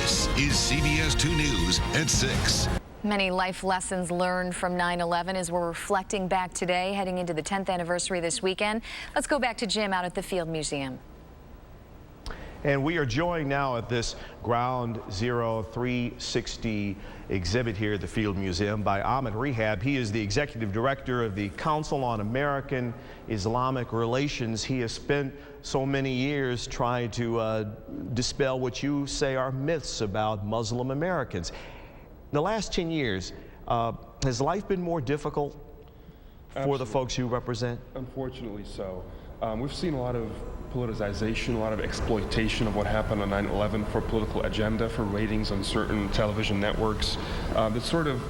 This is CBS 2 News at 6. Many life lessons learned from 9/11 as we're reflecting back today, heading into the 10th anniversary this weekend. Let's go back to Jim out at the Field Museum. And we are joined now at this Ground Zero 360 exhibit here at the Field Museum by Ahmed Rehab. He is the executive director of the Council on American-Islamic Relations. He has spent so many years trying to dispel what you say are myths about Muslim Americans. In the last 10 years, has life been more difficult for the folks you represent? Unfortunately so. We've seen a lot of politicization, a lot of exploitation of what happened on 9/11 for political agenda, for ratings on certain television networks. That sort of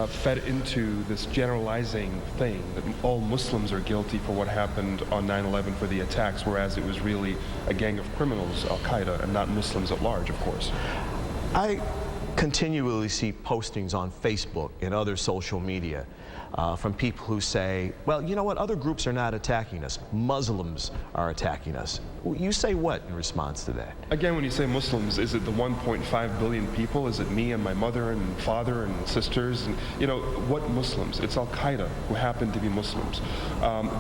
fed into this generalizing thing that all Muslims are guilty for what happened on 9/11 for the attacks, whereas it was really a gang of criminals, Al-Qaeda, and not Muslims at large, of course. I continually see postings on Facebook and other social media from people who say, well, you know what, other groups are not attacking us. Muslims are attacking us. You say what in response to that? Again, when you say Muslims, is it the 1.5 billion people? Is it me and my mother and father and sisters? And, you know, what Muslims? It's Al-Qaeda who happen to be Muslims.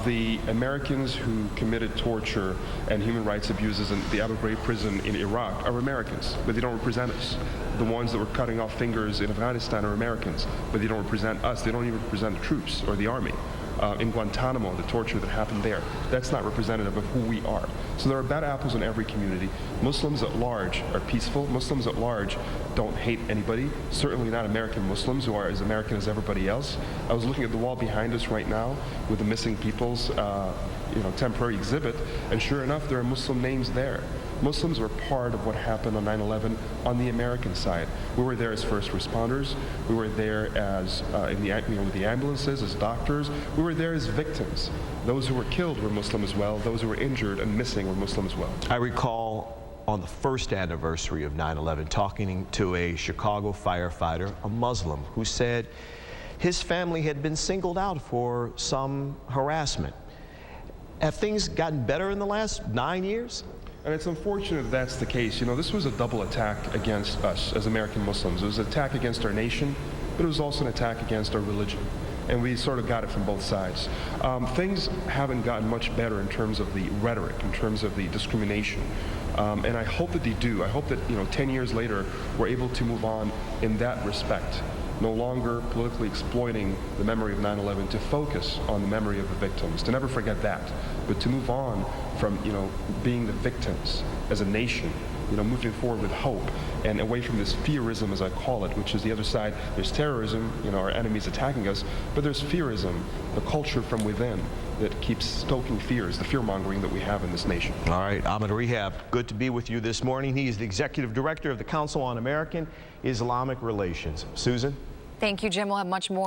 The Americans who committed torture and human rights abuses in the Abu Ghraib prison in Iraq are Americans, but they don't represent us. The ones that were cutting off fingers in Afghanistan are Americans, but they don't represent us. They don't even represent the troops or the army. In Guantanamo, the torture that happened there, that's not representative of who we are. So there are bad apples in every community. Muslims at large are peaceful. Muslims at large don't hate anybody, certainly not American Muslims who are as American as everybody else. I was looking at the wall behind us right now with the missing people's temporary exhibit, and sure enough, there are Muslim names there. Muslims were part of what happened on 9/11 on the American side. We were there as first responders. We were there as with the ambulances, as doctors. We were there as victims. Those who were killed were Muslim as well. Those who were injured and missing were Muslim as well. I recall on the first anniversary of 9/11 talking to a Chicago firefighter, a Muslim, who said his family had been singled out for some harassment. Have things gotten better in the last 9 years? And it's unfortunate that's the case. You know, this was a double attack against us as American Muslims. It was an attack against our nation, but it was also an attack against our religion. And we sort of got it from both sides. Things haven't gotten much better in terms of the rhetoric, in terms of the discrimination. And I hope that they do. I hope that, 10 years later, we're able to move on in that respect. No longer politically exploiting the memory of 9/11, to focus on the memory of the victims, to never forget that, but to move on from, being the victims as a nation, moving forward with hope and away from this fearism, as I call it, which is the other side. There's terrorism, our enemies attacking us, but there's fearism, the culture from within that keeps stoking fears, the fear-mongering that we have in this nation. All right, Ahmed Rehab, good to be with you this morning. He is the executive director of the Council on American-Islamic Relations. Susan? Thank you, Jim. We'll have much more.